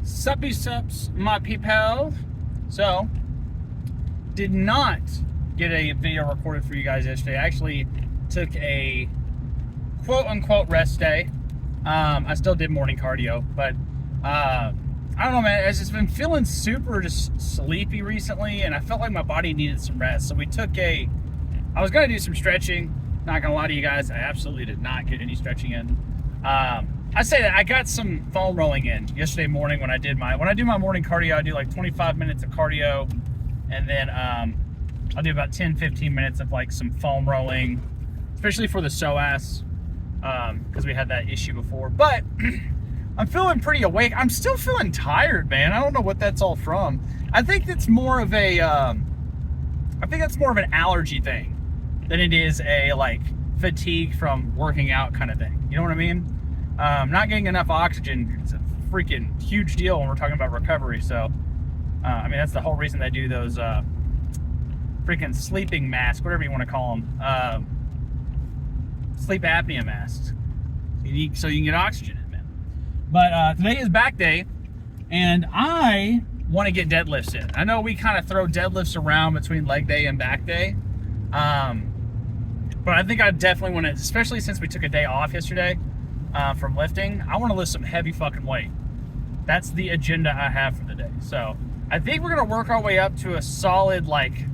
Suppy sups, my people. So, did not get a video recorded for you guys yesterday. I actually took a quote-unquote rest day. I still did morning cardio, but I don't know, man. I've just been feeling super just sleepy recently, and I felt like my body needed some rest. So I was going to do some stretching. Not going to lie to you guys, I absolutely did not get any stretching in. I say that I got some foam rolling in yesterday morning when I do my morning cardio. I do like 25 minutes of cardio, and then I'll do about 10-15 minutes of like some foam rolling, especially for the psoas, because we had that issue before. But I'm feeling pretty awake. I'm still feeling tired, man. I don't know what that's all from. I think it's more of a an allergy thing than it is a like fatigue from working out kind of thing. You know what I mean? Not getting enough oxygen is a freaking huge deal when we're talking about recovery. So, I mean, that's the whole reason they do those freaking sleeping masks, whatever you want to call them, sleep apnea masks, so you can get oxygen in, man. But today is back day, and I want to get deadlifts in. I know we kind of throw deadlifts around between leg day and back day, but I think I definitely want to, especially since we took a day off yesterday from lifting. I want to lift some heavy fucking weight. That's the agenda I have for the day. So I think we're going to work our way up to a solid like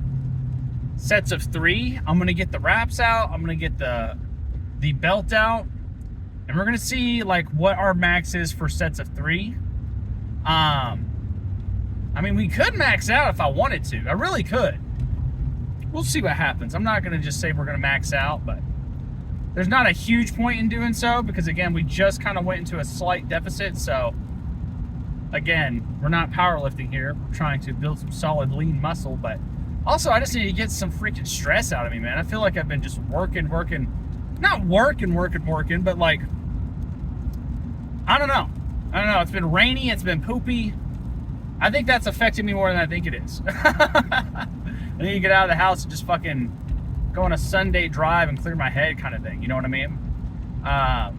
sets of 3. I'm going to get the wraps out. I'm going to get the belt out, and we're going to see like what our max is for sets of 3. I mean, we could max out if I wanted to. I really could. We'll see what happens. I'm not going to just say we're going to max out, but there's not a huge point in doing so because, again, we just kind of went into a slight deficit. So, again, we're not powerlifting here. We're trying to build some solid lean muscle, but also I just need to get some freaking stress out of me, man. I feel like I've been just working. Not working, but like, I don't know. It's been rainy. It's been poopy. I think that's affecting me more than I think it is. I need to get out of the house and just fucking go on a Sunday drive and clear my head kind of thing. You know what I mean? I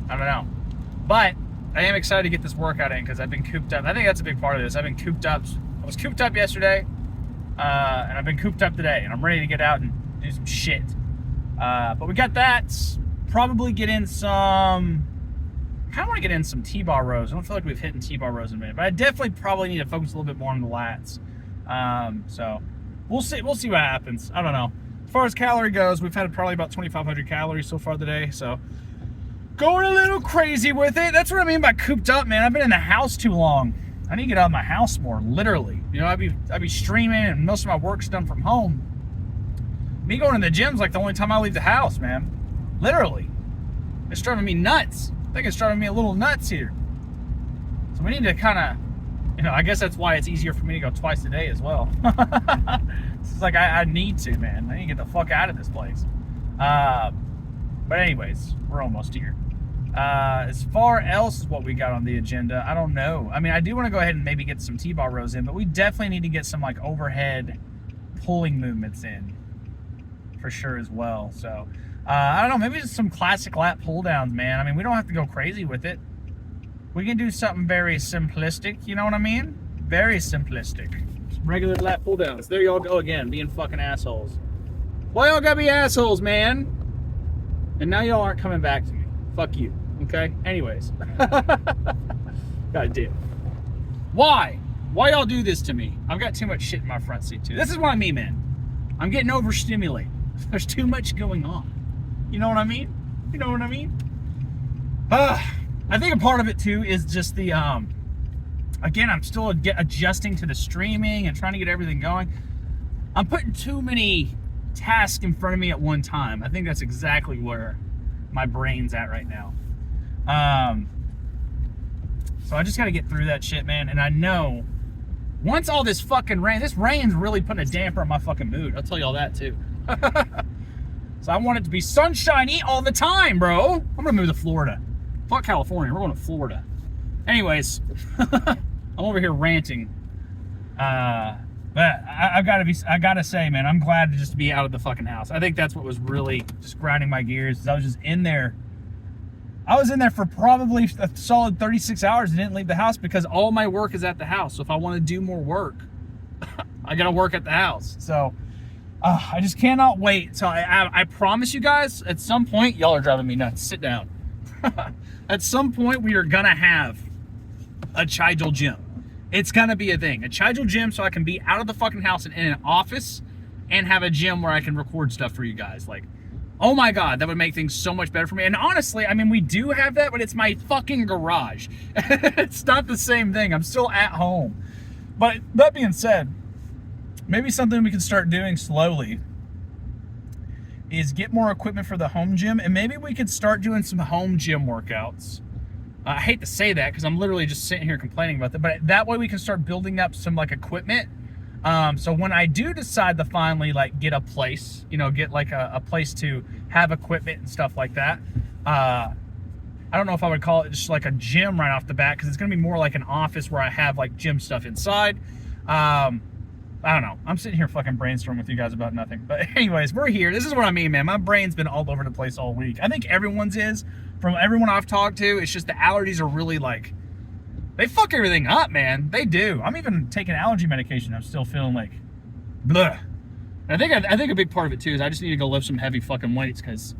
don't know. But I am excited to get this workout in because I've been cooped up. I think that's a big part of this. I've been cooped up. I was cooped up yesterday, and I've been cooped up today, and I'm ready to get out and do some shit. But we got that. Probably get in some... I kind of want to get in some T-bar rows. I don't feel like we've hit T-bar rows in a minute, but I definitely probably need to focus a little bit more on the lats. So we'll see what happens. I don't know. As far as calorie goes, we've had probably about 2,500 calories so far today. So going a little crazy with it. That's what I mean by cooped up, man. I've been in the house too long. I need to get out of my house more, literally. You know, I'd be streaming, and most of my work's done from home. Me going to the gym's like the only time I leave the house, man. Literally. It's driving me nuts. I think it's driving me a little nuts here. So we need to kind of, you know, I guess that's why it's easier for me to go twice a day as well. It's like I need to, man. I need to get the fuck out of this place. But anyways, we're almost here. As far as what we got on the agenda, I don't know. I mean, I do want to go ahead and maybe get some T-bar rows in, but we definitely need to get some like overhead pulling movements in for sure as well. So I don't know, maybe just some classic lat pull downs, man. I mean, we don't have to go crazy with it. We can do something very simplistic, you know what I mean? Very simplistic. Some regular lat pull downs. There y'all go again, being fucking assholes. Why y'all gotta be assholes, man? And now y'all aren't coming back to me. Fuck you, okay? Anyways. God damn. Why? Why y'all do this to me? I've got too much shit in my front seat too. This is what I mean, man. I'm getting overstimulated. There's too much going on. You know what I mean? You know what I mean? I think a part of it too is just the, again, I'm still adjusting to the streaming and trying to get everything going. I'm putting too many tasks in front of me at one time. I think that's exactly where my brain's at right now. So I just got to get through that shit, man. And I know once all this fucking this rain's really putting a damper on my fucking mood. I'll tell y'all that too. So I want it to be sunshiny all the time, bro. I'm gonna move to Florida. Fuck California, we're going to Florida. Anyways, I'm over here ranting. But I gotta say, man, I'm glad to just be out of the fucking house. I think that's what was really just grinding my gears. Is I was just in there I was in there for probably a solid 36 hours and didn't leave the house because all my work is at the house. So if I want to do more work, I got to work at the house. So I just cannot wait. So I promise you guys, at some point, y'all are driving me nuts. Sit down. At some point, we are going to have a Chigel gym. It's going to be a thing. A Chigel gym so I can be out of the fucking house and in an office and have a gym where I can record stuff for you guys. Like, oh my God, that would make things so much better for me. And honestly, I mean, we do have that, but it's my fucking garage. It's not the same thing. I'm still at home. But that being said, maybe something we can start doing slowly is get more equipment for the home gym, and maybe we could start doing some home gym workouts. I hate to say that because I'm literally just sitting here complaining about that, but that way we can start building up some like equipment. So when I do decide to finally like get a place, you know, get like a place to have equipment and stuff like that, I don't know if I would call it just like a gym right off the bat, because it's going to be more like an office where I have like gym stuff inside. I don't know. I'm sitting here fucking brainstorming with you guys about nothing. But anyways, we're here. This is what I mean, man. My brain's been all over the place all week. I think everyone's is. From everyone I've talked to, it's just the allergies are really like, they fuck everything up, man. They do. I'm even taking allergy medication. I'm still feeling like, bleh. And I think a big part of it too is I just need to go lift some heavy fucking weights, because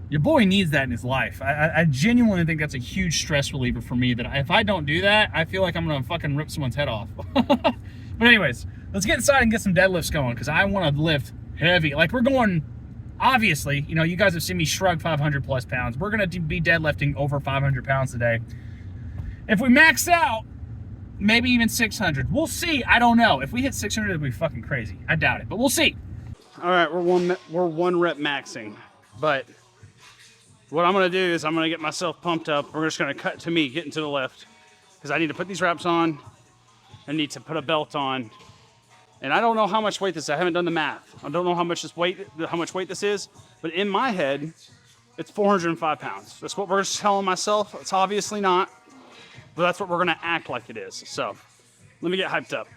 your boy needs that in his life. I genuinely think that's a huge stress reliever for me, that if I don't do that, I feel like I'm gonna fucking rip someone's head off. But anyways, let's get inside and get some deadlifts going, because I want to lift heavy. Like, we're going, obviously, you know, you guys have seen me shrug 500 plus pounds. We're going to be deadlifting over 500 pounds today. If we max out, maybe even 600. We'll see. I don't know. If we hit 600, it'll be fucking crazy. I doubt it, but we'll see. All right, we're one rep maxing, but what I'm going to do is I'm going to get myself pumped up. We're just going to cut to me getting to the lift, because I need to put these reps on. I need to put a belt on. And I don't know how much weight this is. I haven't done the math. I don't know how much weight this is, but in my head, it's 405 pounds. That's what we're just telling myself. It's obviously not, but that's what we're gonna act like it is. So let me get hyped up.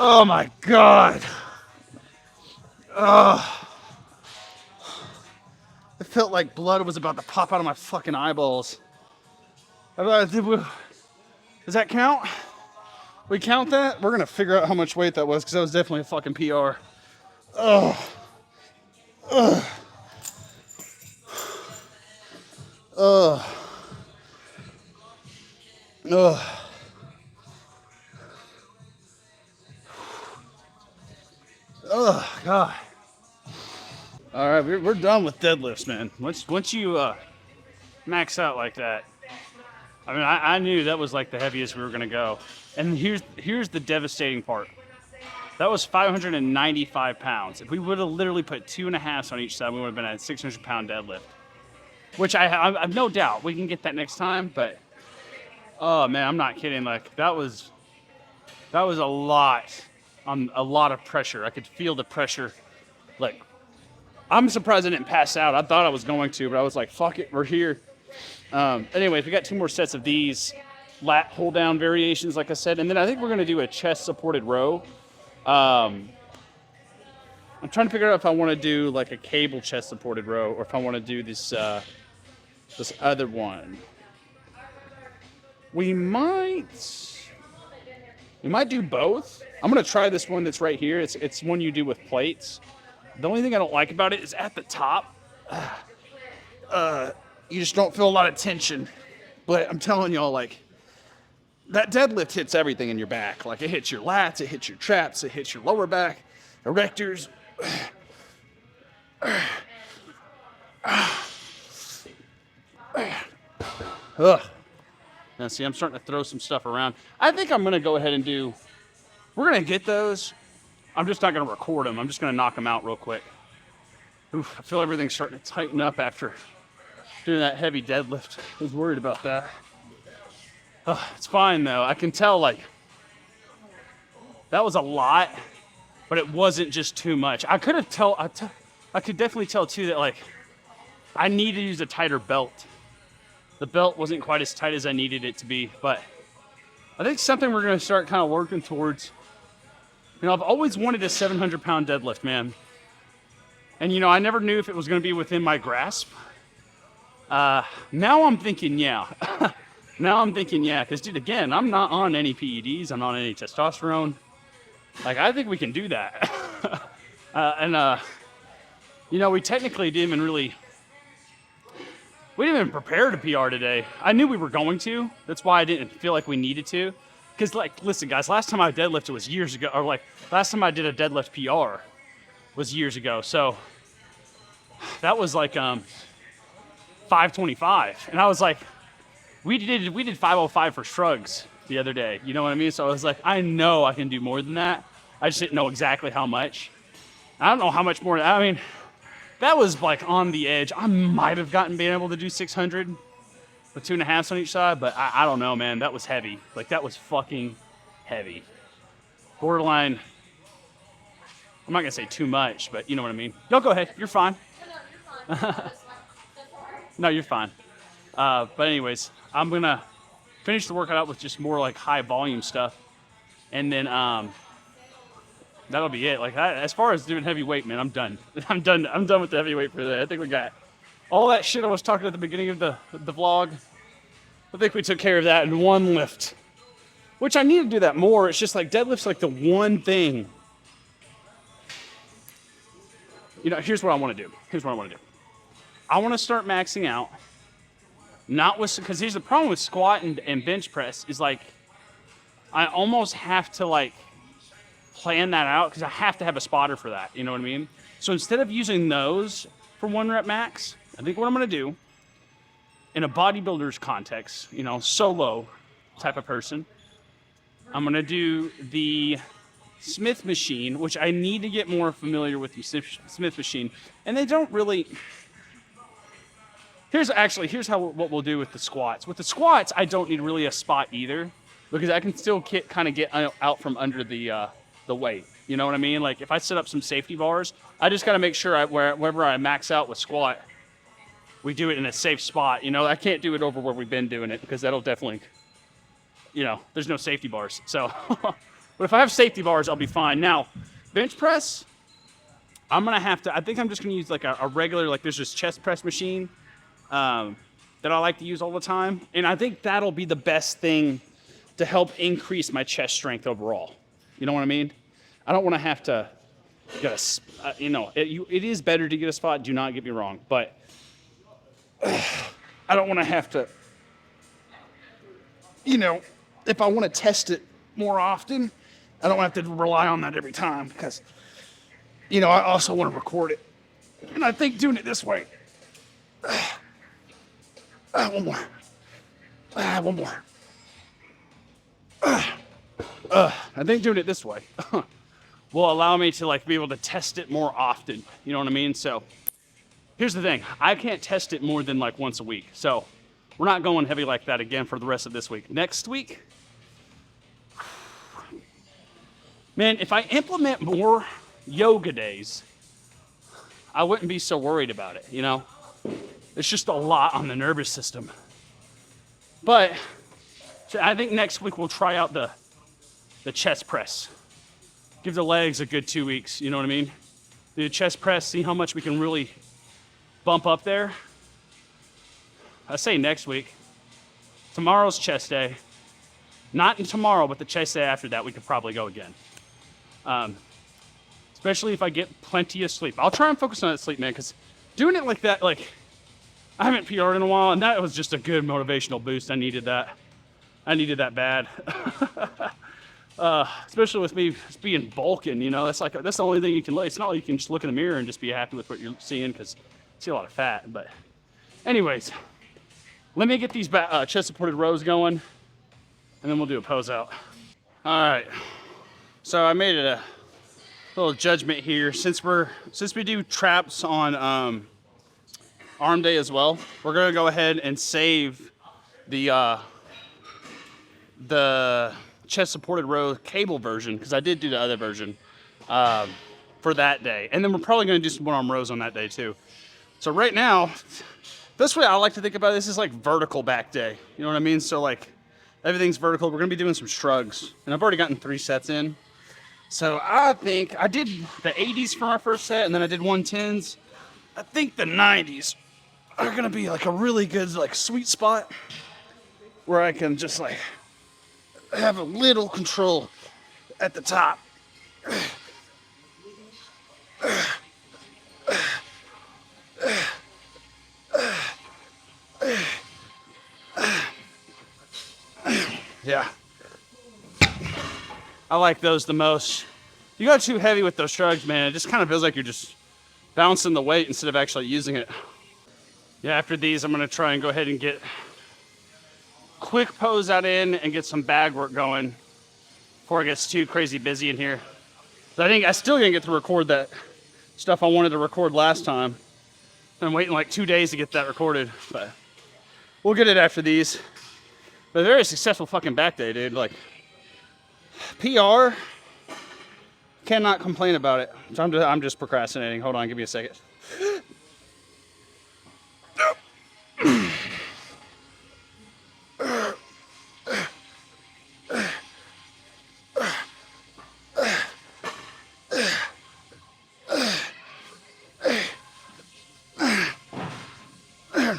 Oh my God. It felt like blood was about to pop out of my fucking eyeballs. Does that count? We count that? We're gonna figure out how much weight that was, because that was definitely a fucking PR. Oh. Ugh. Ugh. Ugh. Oh God. All right, we're done with deadlifts, man. Once you max out like that, I mean, I knew that was like the heaviest we were gonna go. And here's the devastating part. That was 595 pounds. If we would have literally put 2.5s on each side, we would have been at a 600-pound deadlift. Which I've no doubt we can get that next time. But oh man, I'm not kidding. Like, that was a lot. A lot of pressure. I could feel the pressure. Like, I'm surprised I didn't pass out. I thought I was going to, but I was like, fuck it, we're here. Anyways, we got 2 more sets of these lat pull down variations, like I said, and then I think we're going to do a chest supported row. I'm trying to figure out if I want to do like a cable chest supported row, or if I want to do this this other one. We might do both. I'm gonna try this one that's right here. It's one you do with plates. The only thing I don't like about it is at the top, you just don't feel a lot of tension. But I'm telling y'all, like, that deadlift hits everything in your back. Like, it hits your lats, it hits your traps, it hits your lower back, erectors. Ugh. Now, see, I'm starting to throw some stuff around. I think I'm gonna go ahead and we're gonna get those. I'm just not gonna record them. I'm just gonna knock them out real quick. Oof, I feel everything's starting to tighten up after doing that heavy deadlift. I was worried about that. It's fine though. I can tell, like, that was a lot, but it wasn't just too much. I could definitely tell too that, like, I need to use a tighter belt. The belt wasn't quite as tight as I needed it to be, but I think something we're going to start kind of working towards. You know, I've always wanted a 700-pound deadlift, man. And, you know, I never knew if it was going to be within my grasp. Now I'm thinking, yeah. Now I'm thinking, yeah. Because, dude, again, I'm not on any PEDs. I'm not on any testosterone. Like, I think we can do that. You know, we technically didn't even really... We didn't even prepare to PR today. I knew we were going to. That's why I didn't feel like we needed to. Because, like, listen, guys, last time I deadlifted was years ago. Or, like, last time I did a deadlift PR was years ago. So, that was, like, 525. And I was like, we did 505 for shrugs the other day. You know what I mean? So, I was like, I know I can do more than that. I just didn't know exactly how much. I don't know how much more. I mean... That was like on the edge. I might have been able to do 600 with 2.5s on each side, but I don't know, man. That was heavy. Like, that was fucking heavy. Borderline. I'm not going to say too much, but you know what I mean. No, go ahead. You're fine. No, you're fine. No, you're fine. But anyways, I'm going to finish the workout out with just more like high volume stuff. And then that'll be it. Like, as far as doing heavy weight, man, I'm done. I'm done with the heavy weight for today. I think we got all that shit I was talking at the beginning of the vlog. I think we took care of that in one lift, which I need to do that more. It's just like deadlift's like the one thing. You know, here's what I want to do. I want to start maxing out. Not with, because here's the problem with squat and bench press is like, I almost have to like, plan that out because I have to have a spotter for that. You know what I mean? So instead of using those for 1 rep max, I think what I'm going to do in a bodybuilder's context, you know, solo type of person, I'm going to do the Smith machine, which I need to get more familiar with the Smith machine. And they don't really... Here's what we'll do with the squats. With the squats, I don't need really a spot either because I can still kind of get out from under the weight. You know what I mean? Like if I set up some safety bars, I just got to make sure wherever I max out with squat, we do it in a safe spot. You know, I can't do it over where we've been doing it because that'll definitely, you know, there's no safety bars. So, but if I have safety bars, I'll be fine. Now, bench press, I think I'm just going to use like a regular, like there's this chest press machine that I like to use all the time. And I think that'll be the best thing to help increase my chest strength overall. You know what I mean? I don't want to have to get you know, it is better to get a spot. Do not get me wrong, but I don't want to have to, you know, if I want to test it more often, I don't have to rely on that every time because, you know, I also want to record it. And I think doing it this way, one more. I think doing it this way will allow me to like be able to test it more often. You know what I mean? So here's the thing. I can't test it more than like once a week. So we're not going heavy like that again for the rest of this week. Next week, man, if I implement more yoga days, I wouldn't be so worried about it, you know? It's just a lot on the nervous system. But so I think next week we'll try out the chest press. Give the legs a good 2 weeks, you know what I mean? Do the chest press, see how much we can really bump up there. I say next week. Tomorrow's chest day. Not tomorrow, but the chest day after that, we could probably go again. Especially if I get plenty of sleep. I'll try and focus on that sleep, man, because doing it like that, like, I haven't PR'd in a while, and that was just a good motivational boost. I needed that. I needed that bad. Especially with me being bulking, you know, that's the only thing you can, it's not like you can just look in the mirror and just be happy with what you're seeing because you see a lot of fat. But anyways, let me get these chest supported rows going and then we'll do a pose out. All right. So I made it a little judgment here. Since we do traps on arm day as well, we're gonna go ahead and save the chest supported row cable version because I did do the other version for that day, and then we're probably gonna do some one arm rows on that day too. So right now, this way I like to think about this is like vertical back day. You know what I mean? So like everything's vertical. We're gonna be doing some shrugs, and I've already gotten 3 sets in. So I think I did the 80s for my first set, and then I did 110s. I think the 90s are gonna be like a really good like sweet spot where I can just like have a little control at the top. Yeah. I like those the most. You go too heavy with those shrugs, man, it just kind of feels like you're just bouncing the weight instead of actually using it. Yeah, after these, I'm gonna try and go ahead and get quick pose out in and get some bag work going before it gets too crazy busy in here. So I think I still gonna get to record that stuff I wanted to record last time. I'm waiting like 2 days to get that recorded, but we'll get it after these. But a very successful fucking back day, dude. Like, PR, cannot complain about it. So I'm just procrastinating. Hold on, give me a second.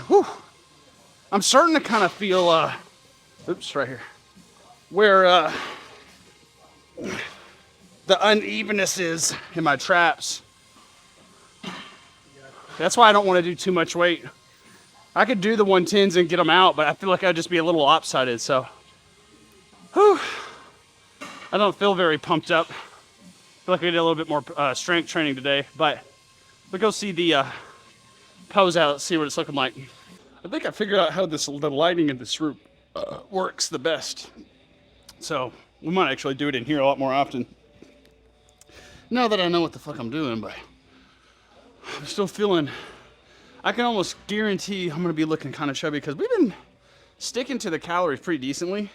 Whew. I'm starting to kind of feel, oops, right here, where the unevenness is in my traps. That's why I don't want to do too much weight. I could do the 110s and get them out, but I feel like I'd just be a little lopsided, so. Whew. I don't feel very pumped up. I feel like we did a little bit more strength training today, but we'll go see the pose out, see what it's looking like. I think I figured out how the lighting in this room works the best. So we might actually do it in here a lot more often. Now that I know what the fuck I'm doing, but I'm still feeling, I can almost guarantee I'm gonna be looking kind of chubby because we've been sticking to the calories pretty decently.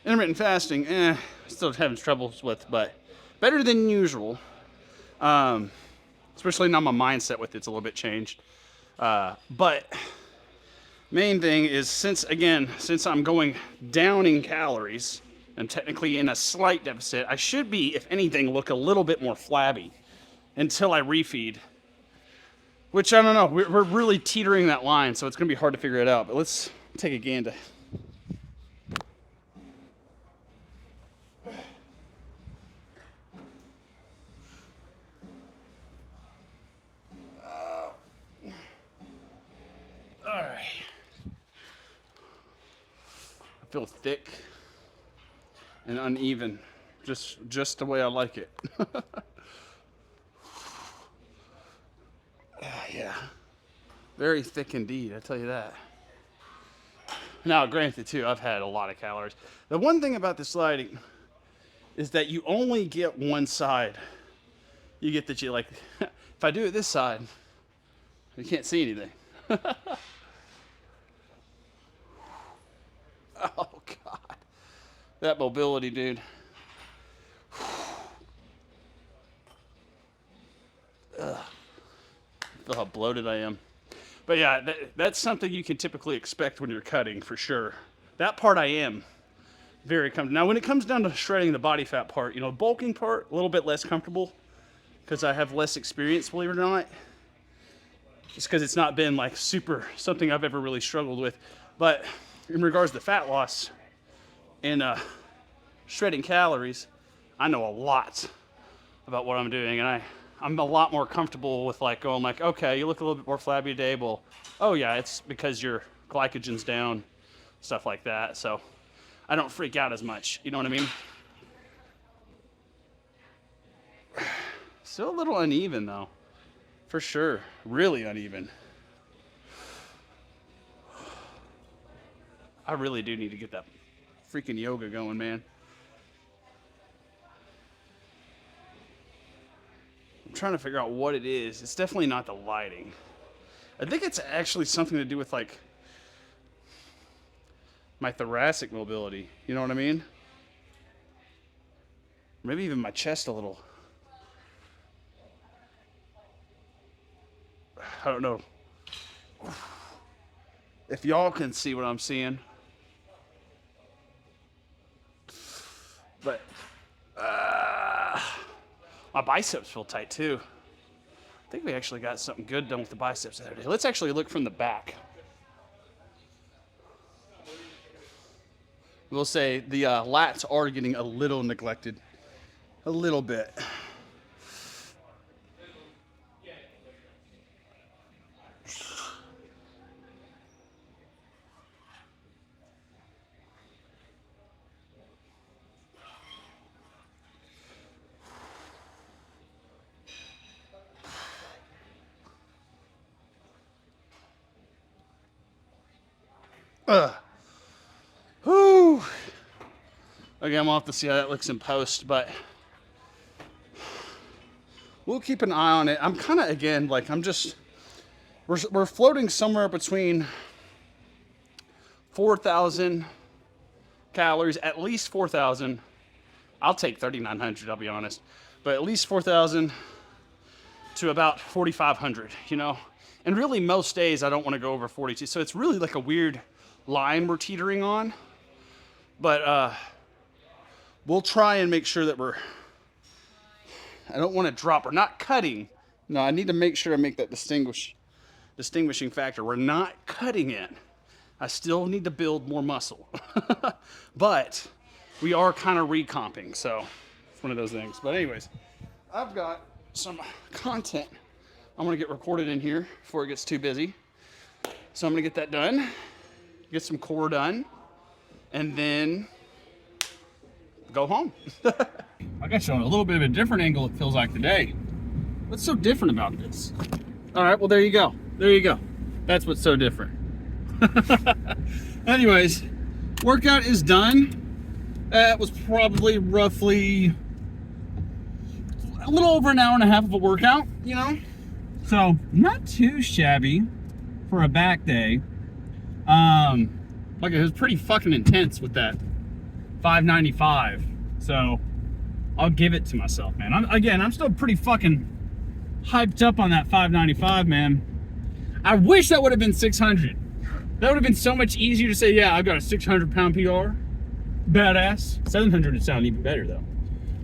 Intermittent fasting, still having troubles with, but better than usual. Especially now my mindset with it's a little bit changed. But main thing is since I'm going down in calories and technically in a slight deficit, I should be, if anything, look a little bit more flabby until I refeed. Which I don't know, we're really teetering that line, so it's gonna be hard to figure it out. But let's take a gander. All right. I feel thick and uneven, just the way I like it. Yeah, very thick indeed, I tell you that. Now, granted too, I've had a lot of calories. The one thing about this lighting is that you only get one side. You get that you like, if I do it this side, you can't see anything. Oh God, that mobility, dude. Ugh. Feel how bloated I am. But yeah, that's something you can typically expect when you're cutting, for sure. That part I am very comfortable. Now, when it comes down to shredding the body fat part, you know, bulking part, a little bit less comfortable because I have less experience, believe it or not. Just because it's not been like super something I've ever really struggled with. But in regards to fat loss and shredding calories, I know a lot about what I'm doing, and I'm a lot more comfortable with like going like, okay, you look a little bit more flabby today. Well, oh yeah, it's because your glycogen's down, stuff like that. So I don't freak out as much. You know what I mean? Still a little uneven though, for sure. Really uneven. I really do need to get that freaking yoga going, man. I'm trying to figure out what it is. It's definitely not the lighting. I think it's actually something to do with like my thoracic mobility. You know what I mean? Maybe even my chest a little. I don't know. If y'all can see what I'm seeing. But my biceps feel tight too. I think we actually got something good done with the biceps the other day. Let's actually look from the back. We'll say the lats are getting a little neglected. A little bit. Whew. Okay, I'm gonna have to see how that looks in post, but we'll keep an eye on it. I'm kind of, again, like we're floating somewhere between 4,000 calories, at least 4,000. I'll take 3,900, I'll be honest, but at least 4,000 to about 4,500, you know? And really most days I don't want to go over 42. So it's really like a weird line we're teetering on, but we'll try and make sure that I don't want to drop. We're not cutting. No, I need to make sure I make that distinguishing factor. We're not cutting it. I still need to build more muscle, but we are kind of recomping. So it's one of those things. But anyways, I've got some content I'm gonna get recorded in here before it gets too busy. So I'm gonna get that done, get some core done, and then go home. I got you on a little bit of a different angle, it feels like today. What's so different about this? All right, well, there you go. There you go. That's what's so different. Anyways, workout is done. That was probably roughly a little over an hour and a half of a workout, you know? So not too shabby for a back day. Like it was pretty fucking intense with that 595. So I'll give it to myself, man. I'm still pretty fucking hyped up on that 595, man. I wish that would have been 600. That would have been so much easier to say, yeah, I've got a 600 pound PR. Badass. 700 would sound even better though.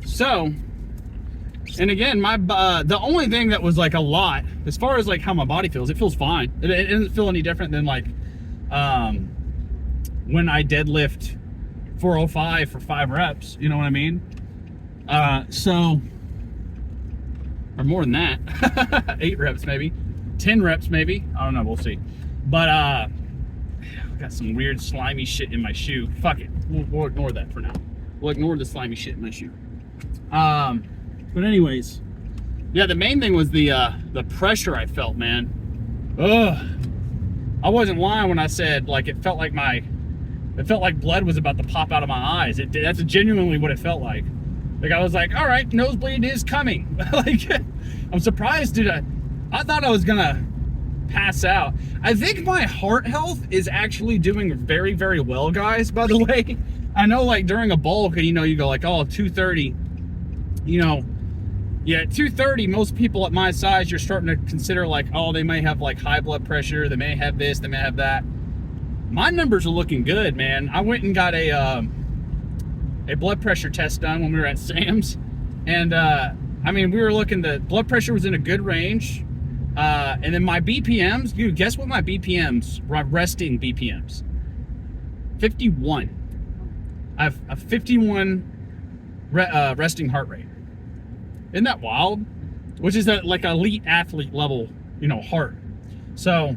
So, and again, the only thing that was like a lot, as far as like how my body feels, it feels fine. It doesn't feel any different than like when I deadlift 405 for 5 reps, you know what I mean? So, or more than that, 8 reps maybe, 10 reps maybe, I don't know, we'll see. But I've got some weird slimy shit in my shoe. Fuck it, we'll ignore that for now. We'll ignore the slimy shit in my shoe. But anyways, yeah, the main thing was the pressure I felt, man. Ugh. I wasn't lying when I said like it felt like blood was about to pop out of my eyes. That's genuinely what it felt like. Like I was like, all right, nosebleed is coming. Like I'm surprised, dude. I thought I was gonna pass out. I think my heart health is actually doing very, very well, guys, by the way. I know like during a bulk, you know, you go like, oh, 230, you know, yeah, 230, most people at my size, you're starting to consider like, oh, they may have like high blood pressure, they may have this, they may have that. My numbers are looking good, man. I went and got a blood pressure test done when we were at Sam's, and I mean, we were looking, the blood pressure was in a good range, and then my BPMs, dude, guess what my BPMs, resting BPMs? 51. I have a 51 resting heart rate. Isn't that wild? Which is like elite athlete level, you know, heart. So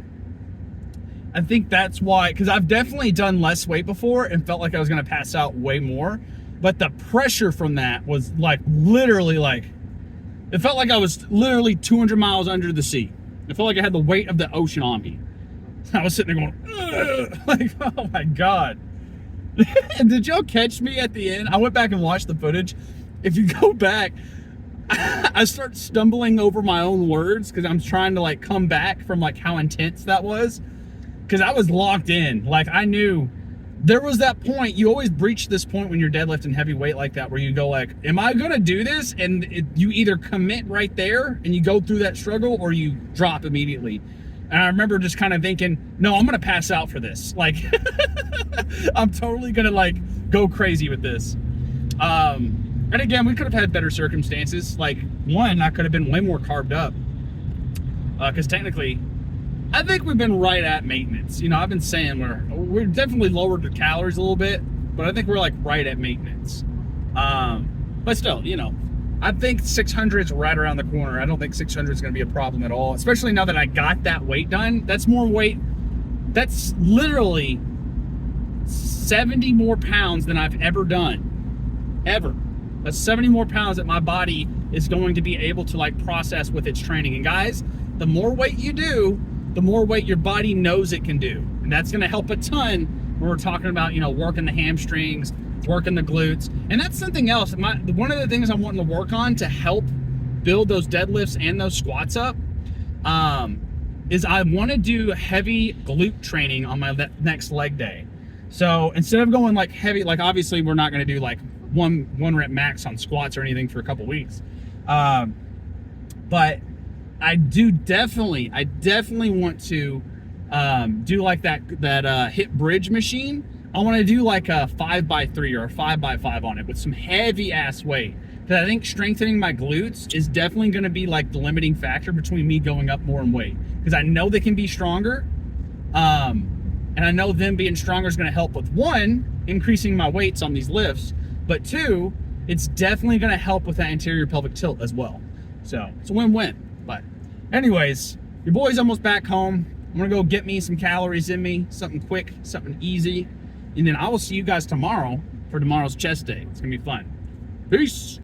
I think that's why, because I've definitely done less weight before and felt like I was gonna pass out way more, but the pressure from that was like literally like, it felt like I was literally 200 miles under the sea. It felt like I had the weight of the ocean on me. I was sitting there going, ugh, like, oh my God. Did y'all catch me at the end? I went back and watched the footage. If you go back, I start stumbling over my own words because I'm trying to like come back from like how intense that was. Because I was locked in. Like I knew there was that point. You always breach this point when you're deadlifting heavy weight like that, where you go like, am I gonna do this? And you either commit right there and you go through that struggle, or you drop immediately. And I remember just kind of thinking, no, I'm gonna pass out for this. Like, I'm totally gonna like go crazy with this. And again, we could have had better circumstances. Like, one, I could have been way more carved up. Because technically, I think we've been right at maintenance. You know, I've been saying we're definitely lowered the calories a little bit, but I think we're like right at maintenance. But still, you know, I think 600 is right around the corner. I don't think 600 is going to be a problem at all, especially now that I got that weight done. That's more weight. That's literally 70 more pounds than I've ever done, ever. That's 70 more pounds that my body is going to be able to like process with its training. And guys, the more weight you do, the more weight your body knows it can do. And that's going to help a ton when we're talking about, you know, working the hamstrings, working the glutes. And that's something else. One of the things I'm wanting to work on to help build those deadlifts and those squats up is I want to do heavy glute training on my next leg day. So instead of going like heavy, like obviously we're not going to do like one rep max on squats or anything for a couple weeks. But I definitely want to do like that hip bridge machine. I want to do like a 5x3 or a 5x5 on it with some heavy ass weight. Because I think strengthening my glutes is definitely going to be like the limiting factor between me going up more in weight. Because I know they can be stronger. And I know them being stronger is going to help with, one, increasing my weights on these lifts. But two, it's definitely going to help with that anterior pelvic tilt as well. So it's a win-win. But anyways, your boy's almost back home. I'm going to go get me some calories in me, something quick, something easy. And then I will see you guys tomorrow for tomorrow's chest day. It's going to be fun. Peace.